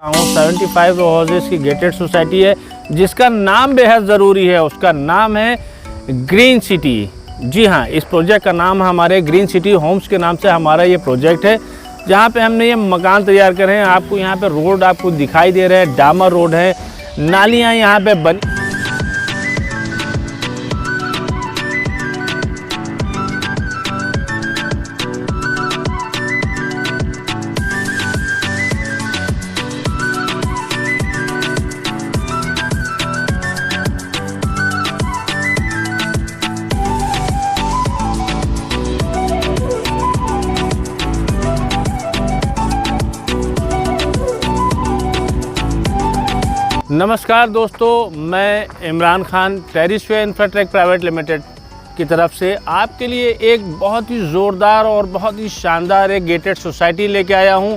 75 रो houses की gated society है जिसका नाम बेहद ज़रूरी है। उसका नाम है ग्रीन सिटी। जी हाँ, इस प्रोजेक्ट का नाम हमारे ग्रीन सिटी होम्स के नाम से हमारा ये प्रोजेक्ट है, जहाँ पे हमने ये मकान तैयार करे हैं। आपको यहाँ पे रोड आपको दिखाई दे रहे हैं, डामर रोड है, नालियाँ यहाँ पे बनी। नमस्कार दोस्तों, मैं इमरान खान टेरिसवे इंफ्राटेक प्राइवेट लिमिटेड की तरफ से आपके लिए एक बहुत ही ज़ोरदार और बहुत ही शानदार एक गेटेड सोसाइटी लेके आया हूं,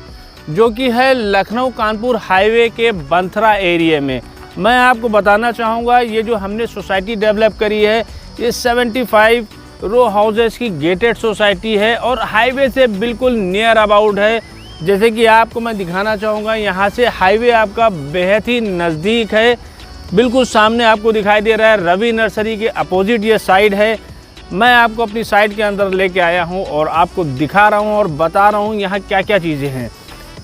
जो कि है लखनऊ कानपुर हाईवे के बंथरा एरिया में। मैं आपको बताना चाहूँगा, ये जो हमने सोसाइटी डेवलप करी है, ये 75 रो हाउसेस की गेटेड सोसाइटी है और हाईवे से बिल्कुल नियर अबाउट है। जैसे कि आपको मैं दिखाना चाहूँगा, यहाँ से हाईवे आपका बेहद ही नज़दीक है। बिल्कुल सामने आपको दिखाई दे रहा है, रवि नर्सरी के अपोजिट ये साइड है। मैं आपको अपनी साइड के अंदर लेके आया हूँ और आपको दिखा रहा हूँ और बता रहा हूँ यहाँ क्या क्या चीज़ें हैं।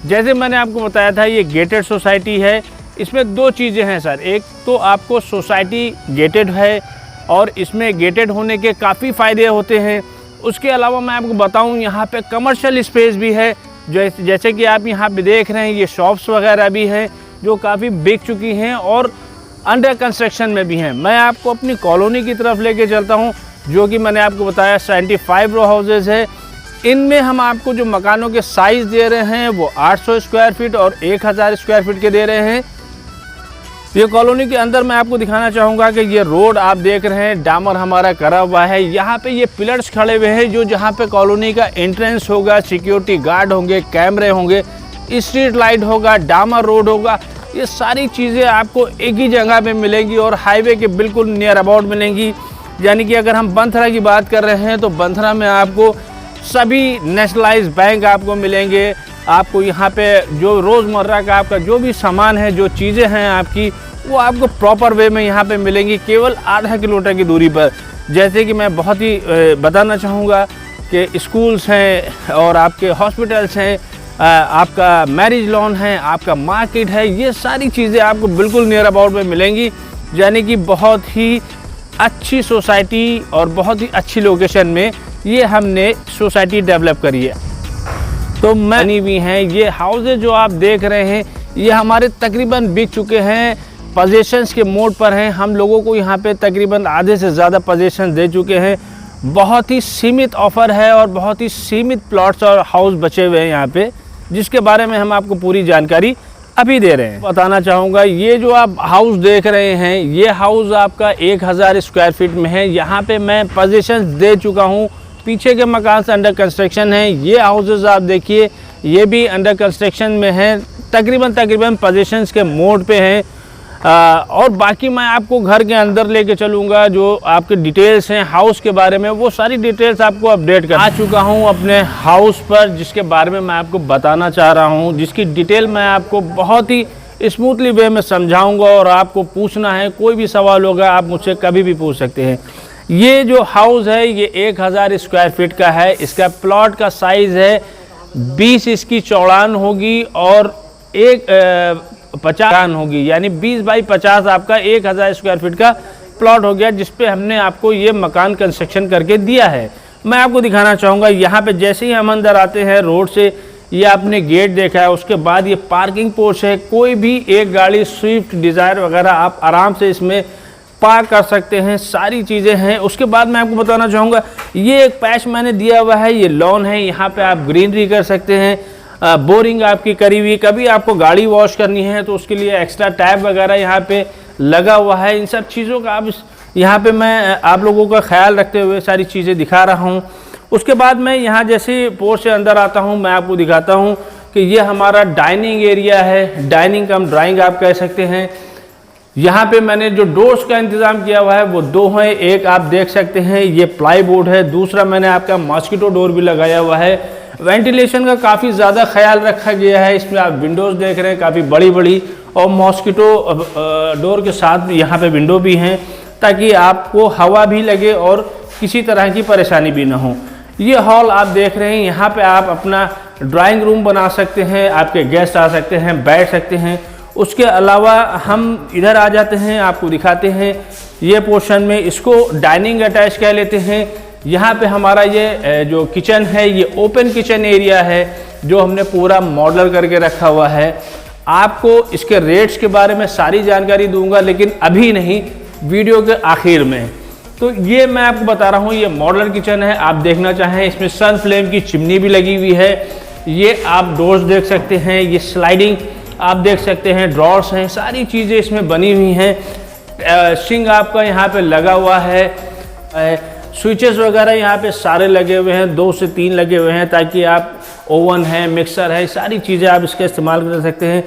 जैसे मैंने आपको बताया था, ये गेटेड सोसाइटी है। इसमें दो चीज़ें हैं सर। एक तो आपको सोसाइटी गेटेड है और इसमें गेटेड होने के काफ़ी फ़ायदे होते हैं। उसके अलावा मैं आपको बताऊँ, यहाँ पर कमर्शियल स्पेस भी है। जैसे कि आप यहाँ पे देख रहे हैं, ये शॉप्स वगैरह भी हैं जो काफ़ी बिक चुकी हैं और अंडर कंस्ट्रक्शन में भी हैं। मैं आपको अपनी कॉलोनी की तरफ लेके चलता हूँ, जो कि मैंने आपको बताया 75 रो हाउसेस है। इनमें हम आपको जो मकानों के साइज़ दे रहे हैं वो 800 स्क्वायर फीट और 1000 स्क्वायर फीट के दे रहे हैं। ये कॉलोनी के अंदर मैं आपको दिखाना चाहूँगा कि ये रोड आप देख रहे हैं, डामर हमारा करा हुआ है। यहाँ पे ये पिलर्स खड़े हुए हैं, जो जहाँ पे कॉलोनी का एंट्रेंस होगा, सिक्योरिटी गार्ड होंगे, कैमरे होंगे, स्ट्रीट लाइट होगा, डामर रोड होगा। ये सारी चीज़ें आपको एक ही जगह पे मिलेंगी और हाईवे के बिल्कुल नियर अबाउट मिलेंगी। यानी कि अगर हम बंथरा की बात कर रहे हैं तो बंथरा में आपको सभी नेशनलाइज बैंक आपको मिलेंगे। आपको यहाँ पे जो रोज़मर्रा का आपका जो भी सामान है, जो चीज़ें हैं आपकी, वो आपको प्रॉपर वे में यहाँ पे मिलेंगी, केवल आधा किलोमीटर की दूरी पर। जैसे कि मैं बहुत ही बताना चाहूँगा कि स्कूल्स हैं और आपके हॉस्पिटल्स हैं, आपका मैरिज लॉन है, आपका मार्केट है, ये सारी चीज़ें आपको बिल्कुल नियर अबाउट में मिलेंगी। यानी कि बहुत ही अच्छी सोसाइटी और बहुत ही अच्छी लोकेशन में ये हमने सोसाइटी डेवलप करी है। तो बनी हुई हैं ये हाउसेज जो आप देख रहे हैं, ये हमारे तकरीबन बिक चुके हैं, पोजीशंस के मोड पर हैं। हम लोगों को यहाँ पे तकरीबन आधे से ज़्यादा पोजीशंस दे चुके हैं। बहुत ही सीमित ऑफ़र है और बहुत ही सीमित प्लॉट्स और हाउस बचे हुए हैं यहाँ पे, जिसके बारे में हम आपको पूरी जानकारी अभी दे रहे हैं। बताना चाहूँगा, ये जो आप हाउस देख रहे हैं, ये हाउस आपका 1000 स्क्वायर फीट में है। यहाँ पे मैं पोजीशंस दे चुका हूँ। पीछे के मकान से अंडर कंस्ट्रक्शन है। ये हाउसेज आप देखिए, ये भी अंडर कंस्ट्रक्शन में है, तकरीबन पोजीशंस के मोड पे हैं। और बाकी मैं आपको घर के अंदर लेके चलूँगा, जो आपके डिटेल्स हैं हाउस के बारे में, वो सारी डिटेल्स आपको अपडेट कर चुका हूँ अपने हाउस पर, जिसके बारे में मैं आपको बताना चाह रहा हूँ, जिसकी डिटेल मैं आपको बहुत ही स्मूथली वे में समझाऊँगा। और आपको पूछना है, कोई भी सवाल होगा आप मुझसे कभी भी पूछ सकते हैं। ये जो हाउस है, ये 1000 स्क्वायर फीट का है। इसका प्लॉट का साइज़ है 20 इसकी चौड़ान होगी और 50 होगी, यानी 20 बाई 50 आपका 1000 स्क्वायर फीट का प्लॉट हो गया, जिस पे हमने आपको ये मकान कंस्ट्रक्शन करके दिया है। मैं आपको दिखाना चाहूँगा, यहाँ पे जैसे ही हम अंदर आते हैं रोड से, ये आपने गेट देखा है, उसके बाद ये पार्किंग पोर्च है। कोई भी एक गाड़ी स्विफ्ट डिज़ायर वगैरह आप आराम से इसमें पार्क कर सकते हैं, सारी चीज़ें हैं। उसके बाद मैं आपको बताना चाहूँगा, ये एक पैच मैंने दिया हुआ है, ये लॉन है, यहाँ पे आप ग्रीनरी कर सकते हैं। बोरिंग आपकी करी हुई, कभी आपको गाड़ी वॉश करनी है तो उसके लिए एक्स्ट्रा टैप वगैरह यहाँ पे लगा हुआ है। इन सब चीज़ों का आप यहाँ पे मैं आप लोगों का ख्याल रखते हुए सारी चीज़ें दिखा रहा हूँ। उसके बाद मैं यहाँ जैसे पोर्च से अंदर आता हूँ, मैं आपको दिखाता हूँ कि ये हमारा डाइनिंग एरिया है, डाइनिंग कम ड्राइंग आप कह सकते हैं। यहाँ पे मैंने जो डोर्स का इंतज़ाम किया हुआ है वो दो हैं। एक आप देख सकते हैं, ये प्लाई बोर्ड है, दूसरा मैंने आपका मॉस्किटो डोर भी लगाया हुआ है। वेंटिलेशन का काफ़ी ज़्यादा ख्याल रखा गया है। इसमें आप विंडोज़ देख रहे हैं काफ़ी बड़ी बड़ी, और मॉस्किटो डोर के साथ यहाँ पे विंडो भी हैं ताकि आपको हवा भी लगे और किसी तरह की परेशानी भी ना हो। ये हॉल आप देख रहे हैं, यहाँ पे आप अपना ड्राइंग रूम बना सकते हैं, आपके गेस्ट आ सकते हैं, बैठ सकते हैं। उसके अलावा हम इधर आ जाते हैं, आपको दिखाते हैं ये पोर्शन में, इसको डाइनिंग अटैच कह लेते हैं। यहाँ पे हमारा ये जो किचन है ये ओपन किचन एरिया है जो हमने पूरा मॉडलर करके रखा हुआ है। आपको इसके रेट्स के बारे में सारी जानकारी दूंगा, लेकिन अभी नहीं, वीडियो के आखिर में। तो ये मैं आपको बता रहा हूँ, ये मॉडलर किचन है। आप देखना चाहें इसमें सन फ्लेम की चिमनी भी लगी हुई है। ये आप डोर्स देख सकते हैं, ये स्लाइडिंग आप देख सकते हैं, ड्रॉर्स हैं, सारी चीज़ें इसमें बनी हुई हैं। सिंक आपका यहाँ पे लगा हुआ है, स्विचेस वगैरह यहाँ पे सारे लगे हुए हैं, 2 से 3 लगे हुए हैं, ताकि आप ओवन है, मिक्सर है, सारी चीज़ें आप इसका इस्तेमाल कर सकते हैं।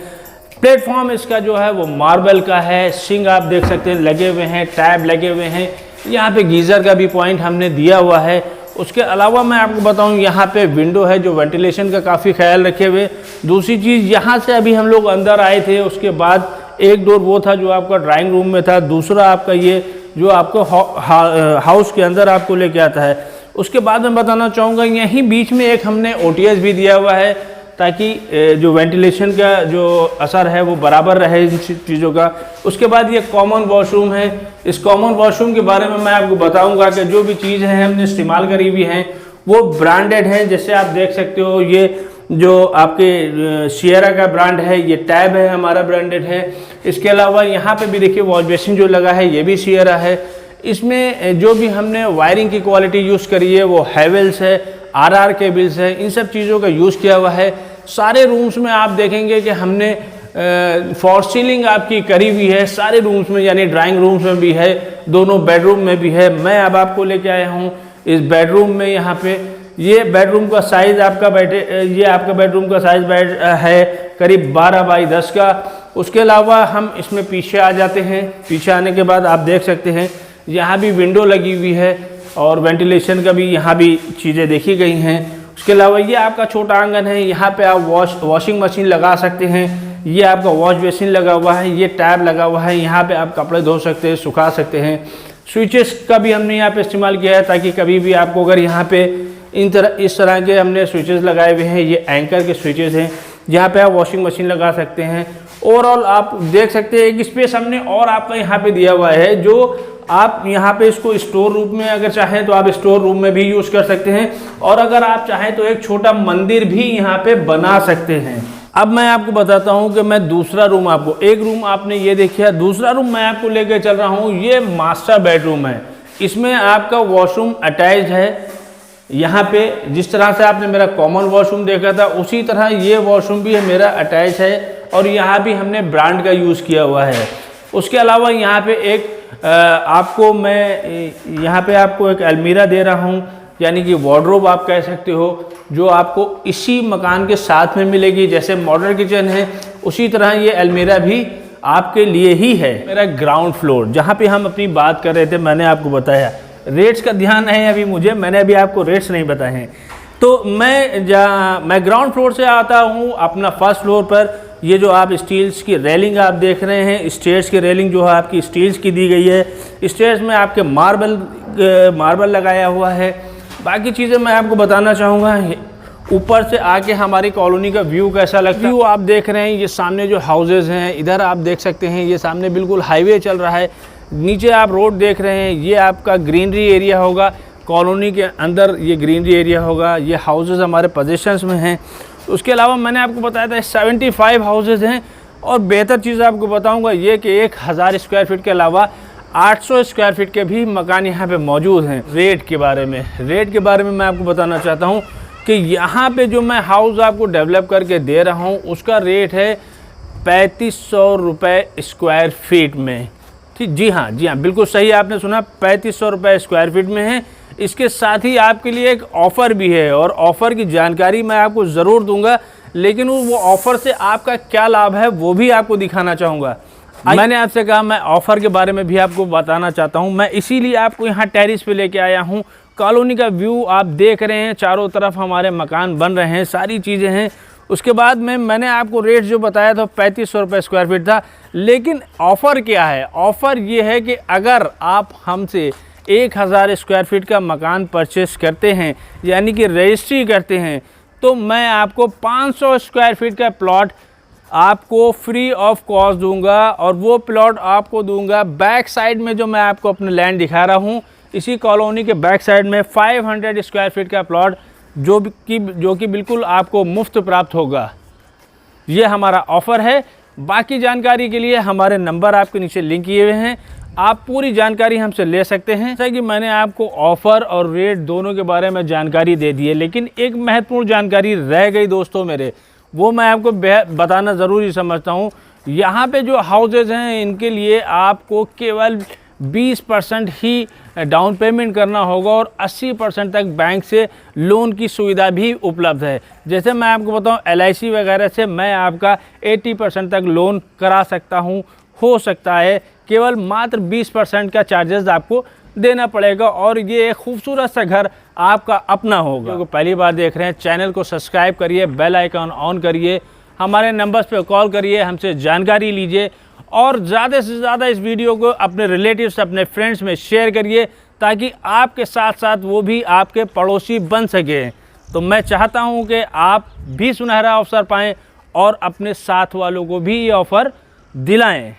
प्लेटफॉर्म इसका जो है वो मार्बल का है। सिंक आप देख सकते हैं लगे हुए हैं, टैब लगे हुए हैं। यहाँ पे गीज़र का भी पॉइंट हमने दिया हुआ है। उसके अलावा मैं आपको बताऊं, यहाँ पे विंडो है जो वेंटिलेशन का काफ़ी ख्याल रखे हुए। दूसरी चीज़, यहाँ से अभी हम लोग अंदर आए थे, उसके बाद एक डोर वो था जो आपका ड्राइंग रूम में था, दूसरा आपका ये जो आपको हाउस के अंदर आपको लेके आता है। उसके बाद मैं बताना चाहूँगा, यहीं बीच में एक हमने OTS भी दिया हुआ है ताकि जो वेंटिलेशन का जो असर है वो बराबर रहे इन चीज़ों का। उसके बाद ये कॉमन वॉशरूम है। इस कॉमन वॉशरूम के बारे में मैं आपको बताऊंगा कि जो भी चीज़ है हमने इस्तेमाल करी हुई हैं वो ब्रांडेड हैं। जैसे आप देख सकते हो, ये जो आपके सियरा का ब्रांड है, ये टैब है हमारा ब्रांडेड है। इसके अलावा यहाँ पे भी देखिए वॉश बेसिन जो लगा है ये भी सियरा है। इसमें जो भी हमने वायरिंग की क्वालिटी यूज़ करी है वो हैवेल्स है, RR केबल्स है, इन सब चीज़ों का यूज़ किया हुआ है। सारे रूम्स में आप देखेंगे कि हमने फॉर सीलिंग आपकी करी हुई है सारे रूम्स में, यानी ड्राइंग रूम्स में भी है, दोनों बेडरूम में भी है। मैं अब आपको लेके आया हूँ इस बेडरूम में। यहाँ पे ये बेडरूम का साइज़ आपका ये आपका बेडरूम का साइज़ है करीब 12 बाई 10 का। उसके अलावा हम इसमें पीछे आ जाते हैं। पीछे आने के बाद आप देख सकते हैं यहाँ भी विंडो लगी हुई है और वेंटिलेशन का भी यहाँ भी चीज़ें देखी गई हैं। उसके अलावा ये आपका छोटा आंगन है, यहाँ पे आप वॉशिंग मशीन लगा सकते हैं। ये आपका वॉश बेसिन लगा हुआ है, ये टैब लगा हुआ है, यहाँ पे आप कपड़े धो सकते हैं, सुखा सकते हैं। स्विचेस का भी हमने यहाँ पे इस्तेमाल किया है ताकि कभी भी आपको अगर यहाँ पे इस तरह के हमने स्विचेस लगाए हुए हैं, ये एंकर के स्विचेस हैं, जहाँ पे आप वॉशिंग मशीन लगा सकते हैं। ओवरऑल आप देख सकते हैं एक स्पेस हमने और आपका यहाँ पे दिया हुआ है, जो आप यहाँ पे इसको स्टोर रूम में अगर चाहें तो आप स्टोर रूम में भी यूज़ कर सकते हैं, और अगर आप चाहें तो एक छोटा मंदिर भी यहाँ पे बना सकते हैं। अब मैं आपको बताता हूँ कि मैं दूसरा रूम आपको, एक रूम आपने ये देखिए, दूसरा रूम मैं आपको लेकर चल रहा हूँ। ये मास्टर बेडरूम है। इसमें आपका वॉशरूम अटैच है। यहाँ पे जिस तरह से आपने मेरा कॉमन वॉशरूम देखा था उसी तरह ये वॉशरूम भी मेरा अटैच है, और यहाँ भी हमने ब्रांड का यूज़ किया हुआ है। उसके अलावा यहाँ पे एक आपको मैं यहाँ पे आपको एक अलमीरा दे रहा हूँ, यानी कि वार्डरोब आप कह सकते हो, जो आपको इसी मकान के साथ में मिलेगी। जैसे मॉडर्न किचन है उसी तरह ये अलमीरा भी आपके लिए ही है। मेरा ग्राउंड फ्लोर जहाँ पे हम अपनी बात कर रहे थे, मैंने आपको बताया रेट्स का ध्यान है अभी मुझे, मैंने अभी आपको रेट्स नहीं बताए हैं। तो मैं ग्राउंड फ्लोर से आता हूँ अपना फर्स्ट फ्लोर पर। ये जो आप स्टील्स की रेलिंग आप देख रहे हैं, स्टेयर्स की रेलिंग जो है आपकी स्टील्स की दी गई है। स्टेयर्स में आपके मार्बल लगाया हुआ है। बाकी चीज़ें मैं आपको बताना चाहूँगा। ऊपर से आके हमारी कॉलोनी का व्यू कैसा लगता है, व्यू आप देख रहे हैं। ये सामने जो हाउसेज हैं इधर आप देख सकते हैं, ये सामने बिल्कुल हाईवे चल रहा है। नीचे आप रोड देख रहे हैं, ये आपका ग्रीनरी एरिया होगा। कॉलोनी के अंदर ये ग्रीनरी एरिया होगा। ये हाउसेज हमारे पोजीशंस में हैं। उसके अलावा मैंने आपको बताया था 75 हाउसेज हैं, और बेहतर चीज़ आपको बताऊंगा ये कि 1000 स्क्वायर फीट के अलावा 800 स्क्वायर फीट के भी मकान यहाँ पे मौजूद हैं। रेट के बारे में मैं आपको बताना चाहता हूँ कि यहाँ पे जो मैं हाउस आपको डेवलप करके दे रहा हूँ उसका रेट है 3500 रुपये स्क्वायर फीट में। ठीक, जी हाँ बिल्कुल सही आपने सुना, 3500 रुपये स्क्वायर फीट में है। इसके साथ ही आपके लिए एक ऑफ़र भी है, और ऑफ़र की जानकारी मैं आपको ज़रूर दूंगा, लेकिन वो ऑफ़र से आपका क्या लाभ है वो भी आपको दिखाना चाहूँगा। मैंने आपसे कहा मैं ऑफ़र के बारे में भी आपको बताना चाहता हूँ। मैं इसीलिए आपको यहाँ टेरिस पे लेके आया हूँ, कॉलोनी का व्यू आप देख रहे हैं, चारों तरफ हमारे मकान बन रहे हैं, सारी चीज़ें हैं। उसके बाद में मैंने आपको रेट जो बताया था 3500 रुपये स्क्वायर फीट था, लेकिन ऑफ़र क्या है? ऑफ़र ये है कि अगर आप हमसे 1000 स्क्वायर फीट का मकान परचेस करते हैं, यानी कि रजिस्ट्री करते हैं, तो मैं आपको 500 स्क्वायर फीट का प्लॉट आपको फ्री ऑफ कॉस्ट दूंगा। और वो प्लॉट आपको दूंगा बैक साइड में, जो मैं आपको अपने लैंड दिखा रहा हूँ, इसी कॉलोनी के बैक साइड में 500 स्क्वायर फीट का प्लॉट जो कि बिल्कुल आपको मुफ्त प्राप्त होगा। ये हमारा ऑफ़र है। बाकी जानकारी के लिए हमारे नंबर आपके नीचे लिंक किए हुए हैं, आप पूरी जानकारी हमसे ले सकते हैं। जैसा कि मैंने आपको ऑफ़र और रेट दोनों के बारे में जानकारी दे दी है, लेकिन एक महत्वपूर्ण जानकारी रह गई दोस्तों मेरे, वो मैं आपको बताना ज़रूरी समझता हूँ। यहाँ पे जो हाउसेज हैं, इनके लिए आपको केवल 20% ही डाउन पेमेंट करना होगा और 80% तक बैंक से लोन की सुविधा भी उपलब्ध है। जैसे मैं आपको बताऊं, LIC वगैरह से मैं आपका 80% तक लोन करा सकता हूं, हो सकता है। केवल मात्र 20% का चार्जेस आपको देना पड़ेगा और ये एक खूबसूरत सा घर आपका अपना होगा। तो पहली बार देख रहे हैं, चैनल को सब्सक्राइब करिए, बेल आइकन ऑन करिए, हमारे नंबर्स पे कॉल करिए, हमसे जानकारी लीजिए और ज़्यादा से ज़्यादा इस वीडियो को अपने रिलेटिव्स, अपने फ्रेंड्स में शेयर करिए, ताकि आपके साथ साथ वो भी आपके पड़ोसी बन सके। तो मैं चाहता हूँ कि आप भी सुनहरा अवसर पाएँ और अपने साथ वालों को भी ये ऑफ़र दिलाएँ।